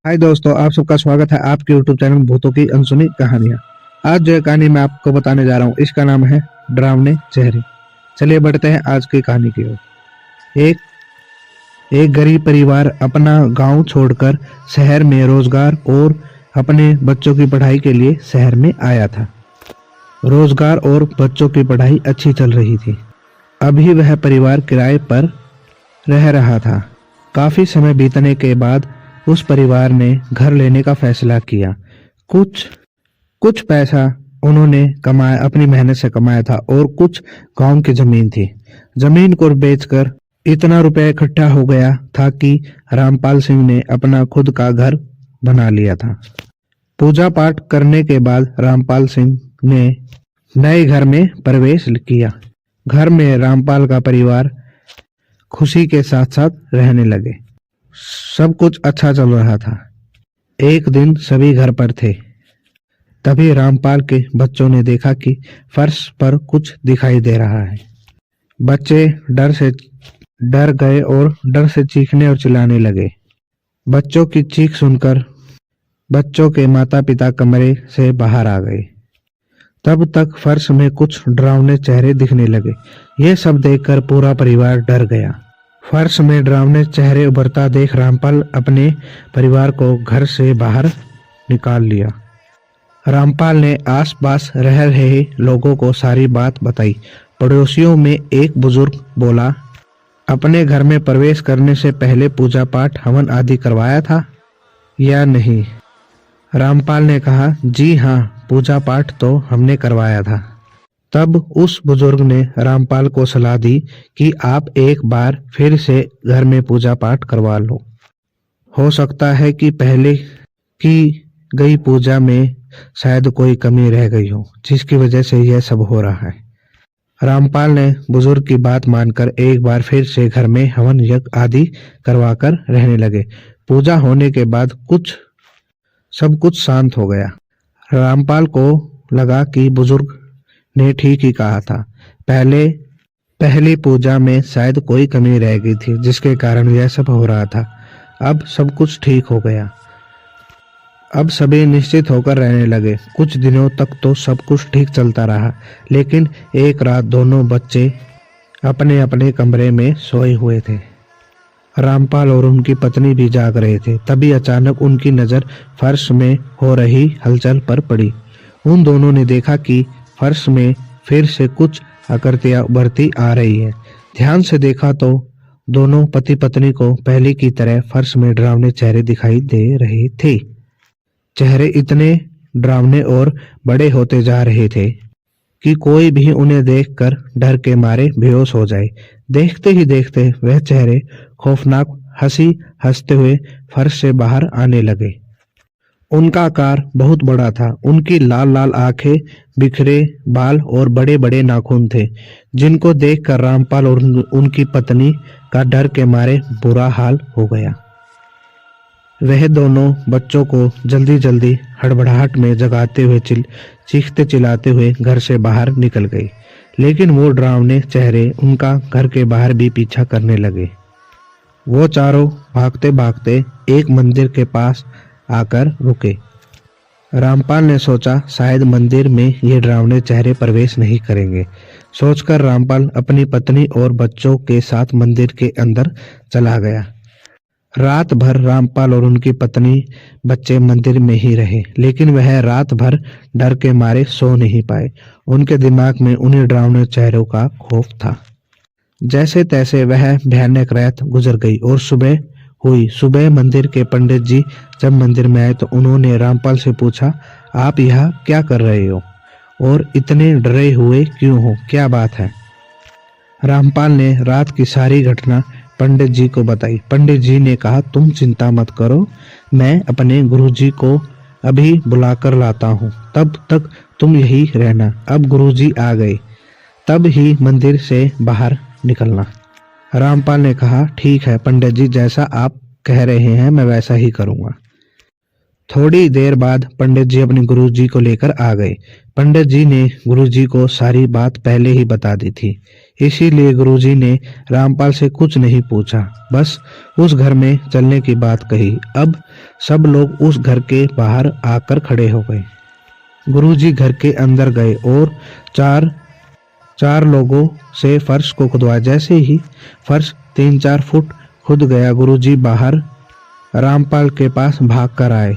हाय दोस्तों, आप सबका स्वागत है आपके यूट्यूब चैनल भूतों की अनसुनी कहानियां। आज जो कहानी मैं आपको बताने जा रहा हूँ इसका नाम है डरावने चेहरे। चलिए बढ़ते हैं आज की कहानी की ओर। एक एक गरीब परिवार अपना गांव छोड़कर शहर में रोजगार और अपने बच्चों की पढ़ाई के लिए शहर में आया था। रोजगार और बच्चों की पढ़ाई अच्छी चल रही थी। अभी वह परिवार किराए पर रह रहा था। काफी समय बीतने के बाद उस परिवार ने घर लेने का फैसला किया। कुछ कुछ पैसा उन्होंने कमाया, अपनी मेहनत से कमाया था, और कुछ गांव की जमीन थी। जमीन को बेचकर इतना रुपया इकट्ठा हो गया था कि रामपाल सिंह ने अपना खुद का घर बना लिया था। पूजा पाठ करने के बाद रामपाल सिंह ने नए घर में प्रवेश किया। घर में रामपाल का परिवार खुशी के साथ साथ रहने लगे। सब कुछ अच्छा चल रहा था। एक दिन सभी घर पर थे। तभी रामपाल के बच्चों ने देखा कि फर्श पर कुछ दिखाई दे रहा है। बच्चे डर गए और डर से चीखने और चिल्लाने लगे। बच्चों की चीख सुनकर बच्चों के माता पिता कमरे से बाहर आ गए। तब तक फर्श में कुछ डरावने चेहरे दिखने लगे। यह सब देखकर पूरा परिवार डर गया। फर्श में डरावने चेहरे उभरता देख रामपाल अपने परिवार को घर से बाहर निकाल लिया। रामपाल ने आसपास रह रहे लोगों को सारी बात बताई। पड़ोसियों में एक बुजुर्ग बोला, अपने घर में प्रवेश करने से पहले पूजा पाठ हवन आदि करवाया था या नहीं? रामपाल ने कहा, जी हाँ, पूजा पाठ तो हमने करवाया था। तब उस बुजुर्ग ने रामपाल को सलाह दी कि आप एक बार फिर से घर में पूजा पाठ करवा लो। हो सकता है कि पहले की गई पूजा में शायद कोई कमी रह गई हो, जिसकी वजह से यह सब हो रहा है। रामपाल ने बुजुर्ग की बात मानकर एक बार फिर से घर में हवन यज्ञ आदि करवाकर रहने लगे। पूजा होने के बाद सब कुछ शांत हो गया। रामपाल को लगा कि बुजुर्ग ने ठीक ही कहा था। पहली पूजा में शायद कोई कमी रह गई थी, जिसके कारण यह सब हो रहा था। अब सब कुछ ठीक हो गया। अब सभी निश्चित होकर रहने लगे। कुछ दिनों तक तो सब कुछ ठीक चलता रहा, लेकिन एक रात दोनों बच्चे अपने अपने कमरे में सोए हुए थे। रामपाल और उनकी पत्नी भी जाग रहे थे। तभी अचानक उनकी नजर फर्श में हो रही हलचल पर पड़ी। उन दोनों ने देखा कि फर्श में फिर से कुछ आकृतियां उभरती आ रही है। ध्यान से देखा तो दोनों पति पत्नी को पहले की तरह फर्श में डरावने चेहरे दिखाई दे रहे थे। चेहरे इतने डरावने और बड़े होते जा रहे थे कि कोई भी उन्हें देखकर डर के मारे बेहोश हो जाए। देखते ही देखते वह चेहरे खौफनाक हंसी हंसते हुए फर्श से बाहर आने लगे। उनका आकार बहुत बड़ा था। उनकी लाल लाल आंखें, बिखरे बाल और बड़े बड़े नाखून थे, जिनको देखकर रामपाल और उनकी पत्नी का डर के मारे बुरा हाल हो गया। वह दोनों बच्चों को जल्दी जल्दी हड़बड़ाहट में जगाते हुए चीखते चिल्लाते हुए घर से बाहर निकल गए। लेकिन वो डरावने चेहरे उनका घर के बाहर भी पीछा करने लगे। वो चारों भागते भागते एक मंदिर के पास आकर रुके। रामपाल ने सोचा शायद मंदिर में ये डरावने चेहरे प्रवेश नहीं करेंगे। सोचकर रामपाल अपनी पत्नी और बच्चों के साथ मंदिर के अंदर चला गया। रात भर रामपाल और उनकी पत्नी बच्चे मंदिर में ही रहे, लेकिन वह रात भर डर के मारे सो नहीं पाए। उनके दिमाग में उन्हीं डरावने चेहरों का खौफ था। जैसे तैसे वह भयानक रात गुजर गई और सुबह हुई। सुबह मंदिर के पंडित जी जब मंदिर में आए तो उन्होंने रामपाल से पूछा, आप यहाँ क्या कर रहे हो और इतने डरे हुए क्यों हो, क्या बात है? रामपाल ने रात की सारी घटना पंडित जी को बताई। पंडित जी ने कहा, तुम चिंता मत करो, मैं अपने गुरुजी को अभी बुलाकर लाता हूँ, तब तक तुम यही रहना। अब गुरुजी आ गए तब ही मंदिर से बाहर निकलना। रामपाल ने कहा, ठीक है पंडित जी, जैसा आप कह रहे हैं मैं वैसा ही करूँगा। थोड़ी देर बाद पंडित जी अपने गुरुजी को लेकर आ गए। पंडित जी ने गुरुजी को सारी बात पहले ही बता दी थी, इसीलिए गुरुजी ने रामपाल से कुछ नहीं पूछा, बस उस घर में चलने की बात कही। अब सब लोग उस घर के बाहर आकर खड़े हो गए। गुरुजी घर के अंदर गए और चार लोगों से फर्श को खुदवाया। जैसे ही फर्श 3-4 फुट खुद गया, गुरुजी बाहर रामपाल के पास भाग कर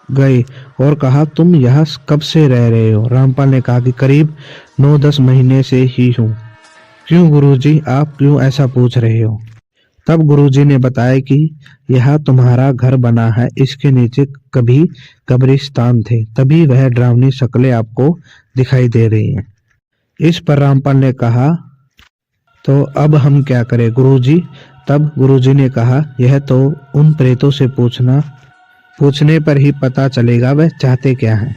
गए और कहा, तुम यहाँ कब से रह रहे हो? रामपाल ने कहा कि करीब 9-10 महीने से ही हूँ। क्यों गुरुजी, आप क्यों ऐसा पूछ रहे हो? तब गुरुजी ने बताया कि यह तुम्हारा घर बना है, इसके नीचे कभी कब्रिस्तान थे, तभी वह डरावनी शक्लें आपको दिखाई दे रही हैं। इस पर रामपाल ने कहा, तो अब हम क्या करें गुरुजी? तब गुरुजी ने कहा, यह तो उन प्रेतों से पूछने पर ही पता चलेगा वह चाहते क्या हैं।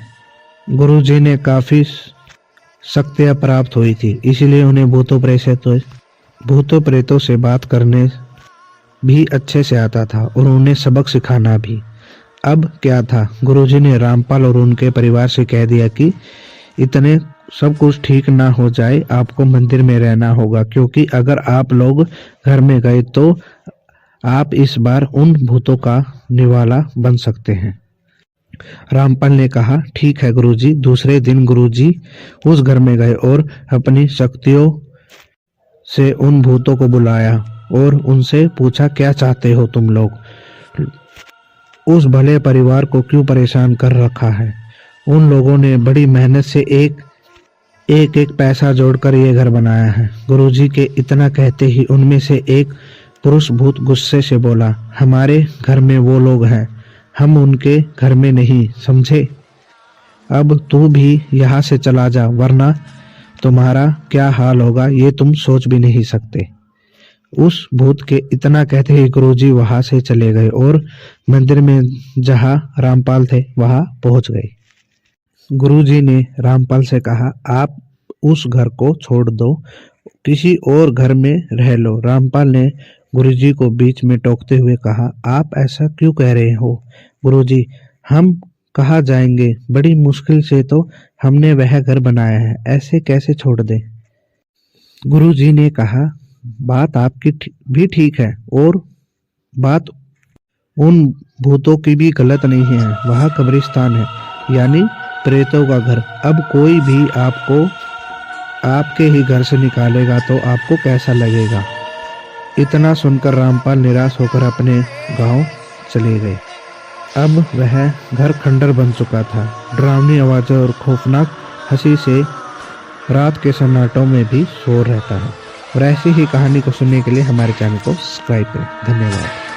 गुरुजी ने काफी शक्तियां प्राप्त हुई थी, इसलिए उन्हें भूतों प्रेतों से बात करने भी अच्छे से आता था और उन्हें सबक सिखाना भी। अब क्या था, गुरुजी ने रामपाल और उनके परिवार से कह दिया कि इतने सब कुछ ठीक ना हो जाए, आपको मंदिर में रहना होगा, क्योंकि अगर आप लोग घर में गए तो आप इस बार उन भूतों का निवाला बन सकते हैं। रामपाल ने कहा, ठीक है गुरुजी। दूसरे दिन गुरुजी उस घर में गए और अपनी शक्तियों से उन भूतों को बुलाया और उनसे पूछा, क्या चाहते हो तुम लोग? उस भले परिवार को क्यों परेशान कर रखा है? उन लोगों ने बड़ी मेहनत से एक पैसा जोड़कर ये घर बनाया है। गुरुजी के इतना कहते ही उनमें से एक पुरुष भूत गुस्से से बोला, हमारे घर में वो लोग हैं, हम उनके घर में नहीं, समझे? अब तू भी यहाँ से चला जा, वरना तुम्हारा क्या हाल होगा ये तुम सोच भी नहीं सकते। उस भूत के इतना कहते ही गुरुजी वहां से चले गए और मंदिर में जहाँ रामपाल थे वहां पहुंच गए। गुरुजी ने रामपाल से कहा, आप उस घर को छोड़ दो, किसी और घर में रह लो। रामपाल ने गुरुजी को बीच में टोकते हुए कहा, आप ऐसा क्यों कह रहे हो गुरुजी? हम कहाँ जाएंगे? बड़ी मुश्किल से तो हमने वह घर बनाया है, ऐसे कैसे छोड़ दे? गुरुजी ने कहा, बात आपकी भी ठीक है और बात उन भूतों की भी गलत नहीं है। वहाँ कब्रिस्तान है, यानी प्रेतों का घर। अब कोई भी आपको आपके ही घर से निकालेगा तो आपको कैसा लगेगा? इतना सुनकर रामपाल निराश होकर अपने गांव चले गए। अब वह घर खंडर बन चुका था। डरावनी आवाज़ों और खौफनाक हंसी से रात के सन्नाटों में भी शोर रहता है। और ऐसी ही कहानी को सुनने के लिए हमारे चैनल को सब्सक्राइब करें। धन्यवाद।